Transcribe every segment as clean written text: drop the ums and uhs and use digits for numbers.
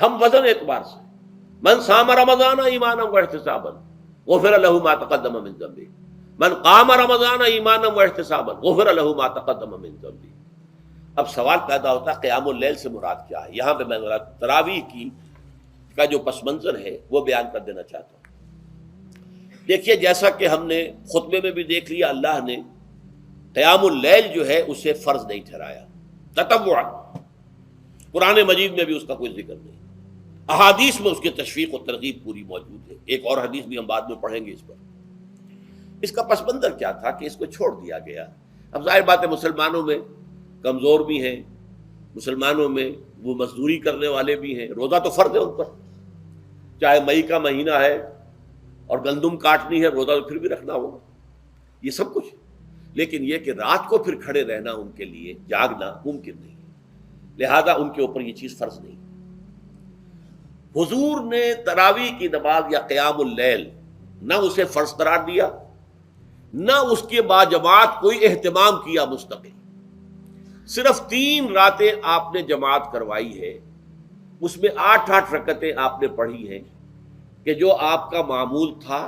ہم وزن اعتبار سے من صام رمضان ایمانا واحتسابا غفر له ما تقدم من ذنبه، من قام رمضان ایمانا واحتسابا غفر له ما تقدم من ذنبه۔ اب سوال پیدا ہوتا ہے قیام اللیل سے مراد کیا ہے؟ یہاں پہ میں تراویح کی کا جو پس منظر ہے وہ بیان کر دینا چاہتا ہوں۔ دیکھیے، جیسا کہ ہم نے خطبے میں بھی دیکھ لیا، اللہ نے قیام اللیل جو ہے اسے فرض نہیں ٹھہرایا تطوعا، قرآن مجید میں بھی اس کا کوئی ذکر نہیں، احادیث میں اس کی تشویق و ترغیب پوری موجود ہے۔ ایک اور حدیث بھی ہم بعد میں پڑھیں گے اس پر۔ اس کا پس منظر کیا تھا کہ اس کو چھوڑ دیا گیا۔ اب ظاہر بات ہے مسلمانوں میں کمزور بھی ہیں، مسلمانوں میں وہ مزدوری کرنے والے بھی ہیں، روزہ تو فرض ہے ان پر، چاہے مئی کا مہینہ ہے اور گندم کاٹنی ہے، روزہ تو پھر بھی رکھنا ہوگا، یہ سب کچھ، لیکن یہ کہ رات کو پھر کھڑے رہنا ان کے لیے، جاگنا ممکن نہیں، لہذا ان کے اوپر یہ چیز فرض نہیں۔ حضور نے تراویح کی نماز یا قیام اللیل نہ اسے فرض قرار دیا، نہ اس کے بعد جماعت کوئی اہتمام کیا مستقل، صرف 3 راتیں آپ نے جماعت کروائی ہے، اس میں 8 رکعتیں آپ نے پڑھی ہیں کہ جو آپ کا معمول تھا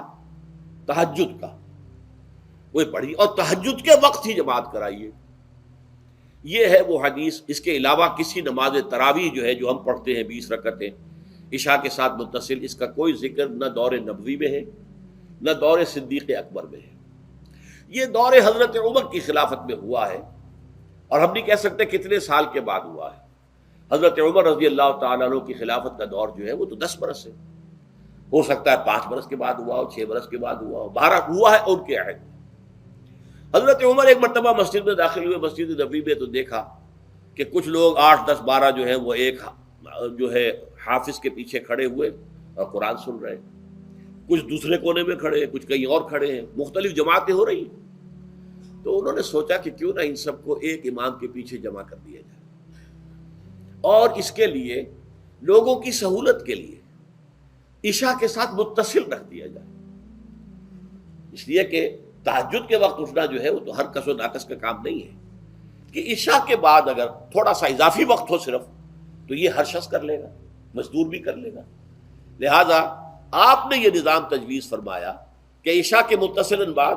تہجد کا وہ پڑھی، اور تہجد کے وقت ہی جماعت کرائیے۔ یہ ہے وہ حدیث۔ اس کے علاوہ کسی نماز تراویح جو ہے جو ہم پڑھتے ہیں 20 رکعتیں عشاء کے ساتھ متصل، اس کا کوئی ذکر نہ دور نبوی میں ہے نہ دور صدیق اکبر میں ہے۔ یہ دور حضرت عمر کی خلافت میں ہوا ہے، اور ہم نہیں کہہ سکتے کتنے سال کے بعد ہوا ہے۔ حضرت عمر رضی اللہ تعالیٰ عنہ کی خلافت کا دور جو ہے وہ تو 10 برس ہے، ہو سکتا ہے 5 برس کے بعد ہوا ہو، 6 برس کے بعد ہوا ہو، 12 ہوا ہے ان کے عہد میں۔ حضرت عمر ایک مرتبہ مسجد میں داخل ہوئے، مسجد نبوی میں، تو دیکھا کہ کچھ لوگ 8 10 12 جو ہیں وہ ایک جو ہے حافظ کے پیچھے کھڑے ہوئے اور قرآن سن رہے ہیں، کچھ دوسرے کونے میں کھڑے ہیں، کچھ کہیں اور کھڑے ہیں، مختلف جماعتیں ہو رہی ہیں۔ تو انہوں نے سوچا کہ کیوں نہ ان سب کو ایک امام کے پیچھے جمع کر دیا جائے، اور اس کے لیے لوگوں کی سہولت کے لیے عشاء کے ساتھ متصل رکھ دیا جائے، اس لیے کہ تہجد کے وقت اٹھنا جو ہے وہ تو ہر کس و ناقص کا کام نہیں ہے، کہ عشاء کے بعد اگر تھوڑا سا اضافی وقت ہو صرف، تو یہ ہر شخص کر لے گا، مزدور بھی کر لے گا۔ لہذا آپ نے یہ نظام تجویز فرمایا کہ عشاء کے متصلاً بعد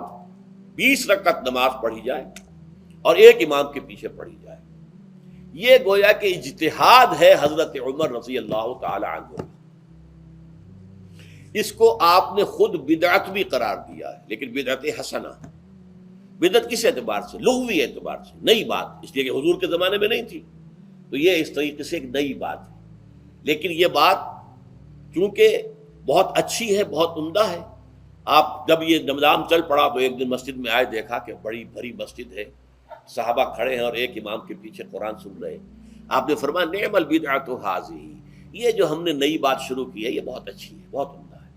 20 رکعت نماز پڑھی جائے اور ایک امام کے پیچھے پڑھی جائے۔ یہ گویا کہ اجتہاد ہے حضرت عمر رضی اللہ تعالی عنہ، اس کو آپ نے خود بدعت بھی قرار دیا ہے، لیکن بدعت حسنہ۔ بدعت کس اعتبار سے؟ لغوی اعتبار سے، نئی بات، اس لیے کہ حضور کے زمانے میں نہیں تھی، تو یہ اس طریقے سے ایک نئی بات ہے، لیکن یہ بات چونکہ بہت اچھی ہے، بہت عمدہ ہے۔ آپ جب یہ نظام چل پڑا تو ایک دن مسجد میں آئے، دیکھا کہ بڑی بھری مسجد ہے، صحابہ کھڑے ہیں اور ایک امام کے پیچھے قرآن سن رہے ہیں۔ آپ نے فرمایا نعم البدعۃ ھذہ، یہ جو ہم نے نئی بات شروع کی ہے یہ بہت اچھی ہے، بہت عمدہ ہے۔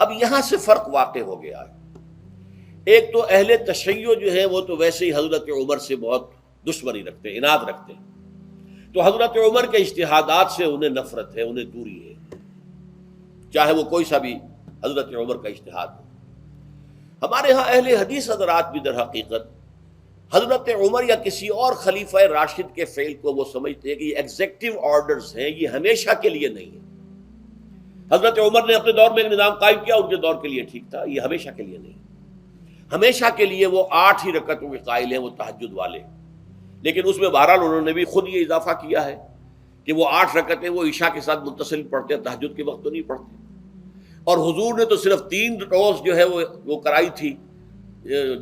اب یہاں سے فرق واقع ہو گیا ہے۔ ایک تو اہل تشیع جو ہے وہ تو ویسے ہی حضرت عمر سے بہت دشمنی رکھتے ہیں، عناد رکھتے ہیں، تو حضرت عمر کے اجتہادات سے انہیں نفرت ہے، انہیں دوری ہے، چاہے وہ کوئی سا بھی حضرت عمر کا اجتہاد ہو۔ ہمارے ہاں اہل حدیث حضرات بھی در حقیقت حضرت عمر یا کسی اور خلیفہ راشد کے فعل کو وہ سمجھتے ہیں کہ یہ ایگزیکٹو آرڈرز ہیں، یہ ہمیشہ کے لیے نہیں ہے۔ حضرت عمر نے اپنے دور میں ایک نظام قائم کیا، ان کے دور کے لیے ٹھیک تھا، یہ ہمیشہ کے لیے نہیں۔ ہمیشہ کے لیے وہ 8 ہی رکعتوں کے قائل ہیں، وہ تہجد والے، لیکن اس میں بہرحال انہوں نے بھی خود یہ اضافہ کیا ہے کہ وہ 8 رکعتیں وہ عشاء کے ساتھ متصل پڑھتے ہیں، تہجد کے وقت تو نہیں پڑھتے۔ اور حضور نے تو صرف 3 روز جو ہے وہ کرائی تھی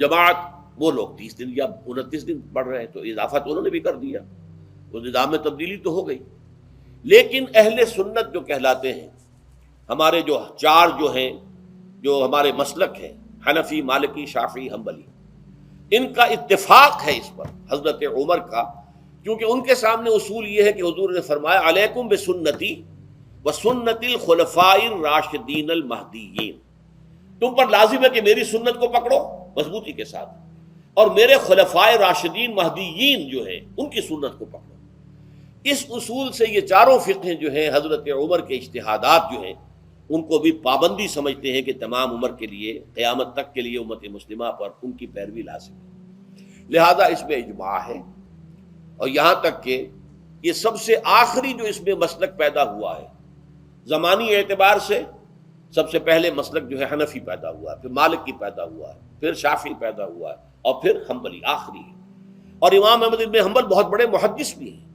جماعت، وہ لوگ 30 دن یا 29 دن پڑھ رہے ہیں، تو اضافہ تو انہوں نے بھی کر دیا، وہ نظام میں تبدیلی تو ہو گئی۔ لیکن اہل سنت جو کہلاتے ہیں، ہمارے جو 4 جو ہیں، جو ہمارے مسلک ہیں، حنفی، مالکی، شافعی، حنبلی، ان کا اتفاق ہے اس پر حضرت عمر کا، کیونکہ ان کے سامنے اصول یہ ہے کہ حضور نے فرمایا علیکم بسنتی وسنت الخلفاء الراشدین المہدیین، تم پر لازم ہے کہ میری سنت کو پکڑو مضبوطی کے ساتھ، اور میرے خلفائے راشدین مہدیین جو ہیں ان کی سنت کو پکڑو۔ اس اصول سے یہ چاروں فقہیں جو ہیں حضرت عمر کے اجتہادات جو ہیں ان کو بھی پابندی سمجھتے ہیں کہ تمام عمر کے لیے، قیامت تک کے لیے امت مسلمہ پر ان کی پیروی لازم ہے، لہذا اس میں اجماع ہے۔ اور یہاں تک کہ یہ سب سے آخری جو اس میں مسلک پیدا ہوا ہے زمانی اعتبار سے، سب سے پہلے مسلک جو ہے حنفی پیدا ہوا ہے، پھر مالک کی پیدا ہوا ہے، پھر شافعی پیدا ہوا ہے، اور پھر حنبلی آخری ہے۔ اور امام احمد ابن حنبل بہت بڑے محدث بھی ہیں۔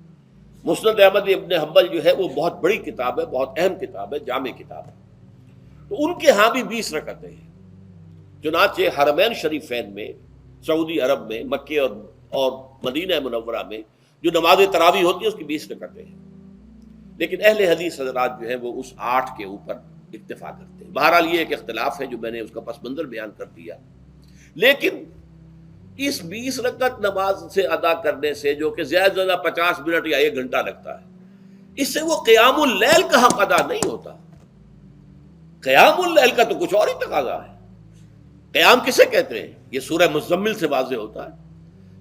مسند احمد ابن حنبل جو ہے وہ بہت بڑی کتاب ہے، بہت اہم کتاب ہے، جامع کتاب ہے۔ تو ان کے ہاں بھی 20 رکعتیں ہیں۔ چنانچہ حرمین شریفین میں، سعودی عرب میں، مکے اور مدینہ منورہ میں جو نماز تراویح ہوتی ہے اس کی 20 رکعتیں ہیں، لیکن اہل حدیث حضرات جو ہیں وہ اس 8 کے اوپر اکتفا کرتے ہیں۔ بہرحال یہ ایک اختلاف ہے جو میں نے اس کا پس منظر بیان کر دیا، لیکن اس 20 رکعت نماز سے ادا کرنے سے، جو کہ زیادہ سے زیادہ 50 منٹ یا 1 گھنٹہ لگتا ہے، اس سے وہ قیام اللیل کا حق ادا نہیں ہوتا۔ قیام اللیل کا تو کچھ اور ہی تقاضا ہے۔ قیام کسے کہتے ہیں؟ یہ سورہ مزمل سے واضح ہوتا ہے،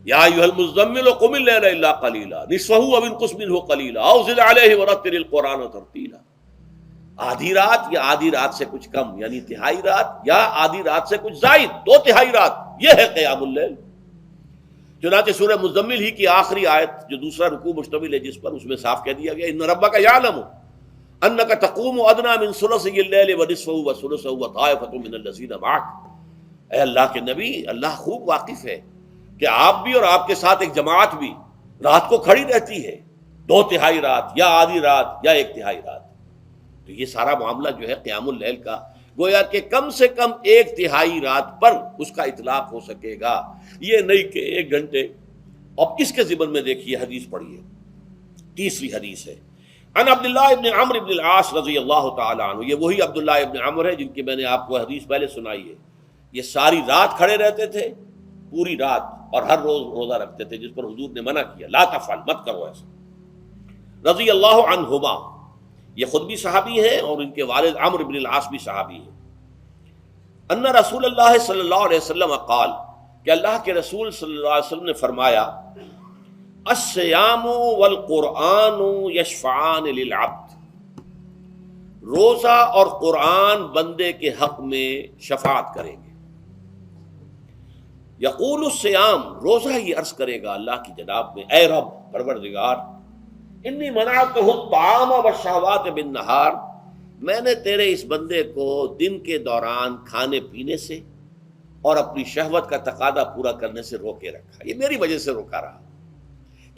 یا ایھا المزمل قم اللیل الا قلیلا نصفہ او انقص منہ قلیلا او زد علیہ ورتل القرآن ترتیلا۔ آدھی رات یا آدھی رات سے کچھ کم، یعنی تہائی رات، یا آدھی رات سے کچھ زائد، 2/3 رات، یہ ہے قیام اللیل۔ چنانچہ سورہ مزمل ہی کی آخری آیت جو دوسرا رکوع مشتمل ہے جس پر، اس میں صاف کہہ دیا گیا ان ربک یعلم انک تقوم ادنی من ثلثی اللیل ونصفہ وثلثہ وطائفۃ من الذین معک۔ اے اللہ کے نبی، اللہ خوب واقف ہے کہ آپ بھی اور آپ کے ساتھ ایک جماعت بھی رات کو کھڑی رہتی ہے، 2/3 رات یا آدھی رات یا 1/3 رات۔ تو یہ سارا معاملہ جو ہے قیام اللیل کا، گویا کہ کم سے کم 1/3 رات پر اس کا اطلاق ہو سکے گا، یہ نہیں کہ 1 گھنٹے۔ اب اس کے ضمن میں دیکھیے حدیث پڑھیے، تیسری حدیث ہے ان عبداللہ ابن عمرو ابن العاص رضی اللہ تعالی عنہ۔ یہ وہی عبداللہ ابن عمرو ہے جن کی میں نے آپ کو حدیث پہلے سنائی ہے۔ یہ ساری رات کھڑے رہتے تھے، پوری رات، اور ہر روز روزہ رکھتے تھے، جس پر حضور نے منع کیا، لا تفعل، مت کرو ایسا۔ رضی اللہ عنہما، یہ خود بھی صحابی ہیں اور ان کے والد عمرو بن العاص بھی صحابی ہیں۔ ان رسول اللہ صلی اللہ علیہ وسلم قال، کہ اللہ کے رسول صلی اللہ علیہ وسلم نے فرمایا، الصیام والقرآن یشفعان للعبد، روزہ اور قرآن بندے کے حق میں شفاعت کریں گے۔ یقول الصیام، روزہ یہ عرض کرے گا اللہ کی جناب میں، اے رب پروردگار، انی منعتہ الطعام والشہوات بالنہار، میں نے تیرے اس بندے کو دن کے دوران کھانے پینے سے اور اپنی شہوت کا تقاضا پورا کرنے سے روکے رکھا، یہ میری وجہ سے روکا رہا،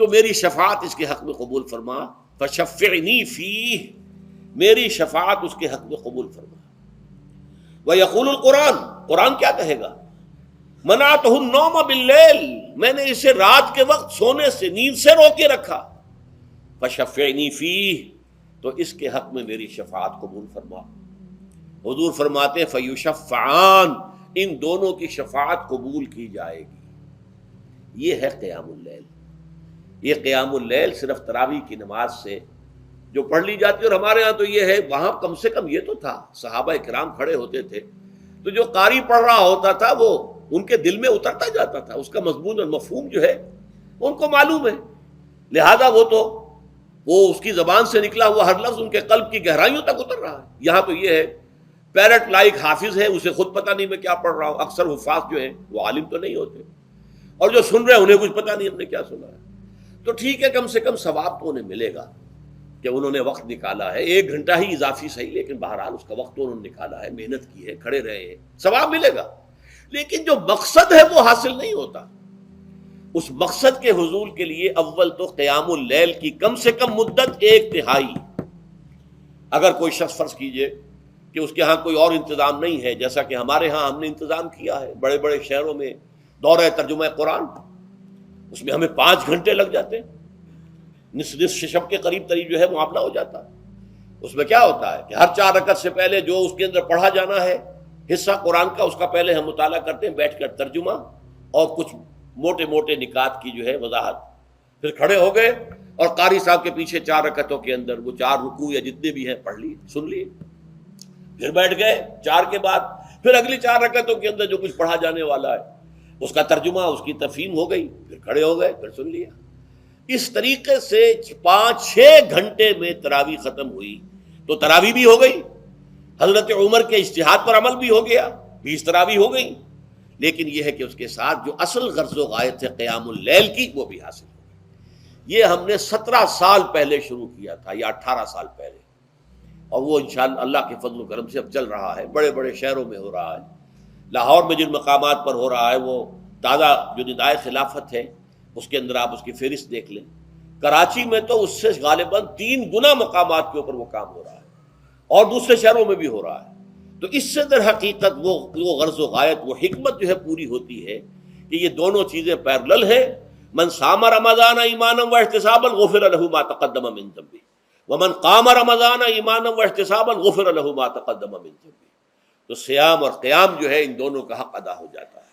تو میری شفاعت اس کے حق میں قبول فرما، فشفعنی فیہ، میری شفاعت اس کے حق میں قبول فرما۔ ویقول القرآن، قرآن کیا کہے گا، منعتہ النوم باللیل، میں نے اسے رات کے وقت سونے سے، نیند سے روکے رکھا، فشفعنی فیہ، تو اس کے حق میں میری شفاعت قبول فرما۔ حضور فرماتے فیشفعان، ان دونوں کی شفاعت قبول کی جائے گی۔ یہ ہے قیام اللیل۔ یہ قیام اللیل صرف تراویح کی نماز سے جو پڑھ لی جاتی ہے، اور ہمارے ہاں تو یہ ہے، وہاں کم سے کم یہ تو تھا، صحابہ کرام کھڑے ہوتے تھے تو جو قاری پڑھ رہا ہوتا تھا وہ ان کے دل میں اترتا جاتا تھا، اس کا مضمون اور مفہوم جو ہے ان کو معلوم ہے، لہذا وہ اس کی زبان سے نکلا ہوا ہر لفظ ان کے قلب کی گہرائیوں تک اتر رہا ہے۔ یہاں تو یہ ہے پیرٹ لائک حافظ ہے، اسے خود پتہ نہیں میں کیا پڑھ رہا ہوں، اکثر حفاظ جو ہیں وہ عالم تو نہیں ہوتے، اور جو سن رہے ہیں انہیں کچھ پتہ نہیں ہم نے کیا سنا ہے، تو ٹھیک ہے، کم سے کم ثواب تو انہیں ملے گا کہ انہوں نے وقت نکالا ہے، 1 گھنٹہ ہی اضافی صحیح، لیکن بہرحال اس کا وقت تو انہوں نے نکالا ہے، محنت کی ہے، کھڑے رہے ہیں، ثواب ملے گا۔ لیکن جو مقصد ہے وہ حاصل نہیں ہوتا۔ اس مقصد کے حصول کے لیے اول تو قیام اللیل کی کم سے کم مدت 1/3۔ اگر کوئی شخص فرض کیجئے کہ اس کے ہاں کوئی اور انتظام نہیں ہے، جیسا کہ ہمارے ہاں ہم نے انتظام کیا ہے، بڑے بڑے شہروں میں دورہ ترجمہ قرآن، اس میں ہمیں 5 گھنٹے لگ جاتے ہیں، نصف شب کے قریب جو ہے معاملہ ہو جاتا ہے۔ اس میں کیا ہوتا ہے کہ ہر 4 رکعت سے پہلے جو اس کے اندر پڑھا جانا ہے حصہ قرآن کا، اس کا پہلے ہم مطالعہ کرتے ہیں بیٹھ کر، ترجمہ اور کچھ موٹے موٹے نکات کی جو ہے وضاحت، پھر کھڑے ہو گئے اور قاری صاحب کے پیچھے 4 رکعتوں کے اندر وہ 4 رکوع یا جتنے بھی ہیں پڑھ لیے، سن لیے، پھر بیٹھ گئے 4 کے بعد پھر اگلی 4 رکعتوں کے اندر جو کچھ پڑھا جانے والا ہے اس کا ترجمہ، اس کی تفہیم ہو گئی، پھر کھڑے ہو گئے، پھر سن لیا۔ اس طریقے سے 5-6 گھنٹے میں تراویح ختم ہوئی، تو تراویح بھی ہو گئی، حضرت عمر کے اجتہاد پر عمل بھی ہو گیا، 20 تراویح ہو گئی، لیکن یہ ہے کہ اس کے ساتھ جو اصل غرض و غایت ہے قیام اللیل کی وہ بھی حاصل ہو گئی۔ یہ ہم نے 17 سال پہلے شروع کیا تھا یا 18 سال پہلے، اور وہ انشاءاللہ اللہ کے فضل و کرم سے اب چل رہا ہے، بڑے بڑے شہروں میں ہو رہا ہے۔ لاہور میں جن مقامات پر ہو رہا ہے وہ تازہ جو ندائے خلافت ہے اس کے اندر آپ اس کی فہرست دیکھ لیں۔ کراچی میں تو اس سے غالباً 3 گنا مقامات کے اوپر وہ کام ہو رہا ہے، اور دوسرے شہروں میں بھی ہو رہا ہے۔ تو اس سے در حقیقت وہ غرض و غایت، وہ حکمت جو ہے پوری ہوتی ہے کہ یہ دونوں چیزیں پیرلل ہیں۔ من صام رمضان ایمانا واحتسابا غفر له ما تقدم من ذنبه ومن قام رمضان ایمانا واحتسابا غفر له ما تقدم من ذنبه۔ تو صیام اور قیام جو ہے ان دونوں کا حق ادا ہو جاتا ہے۔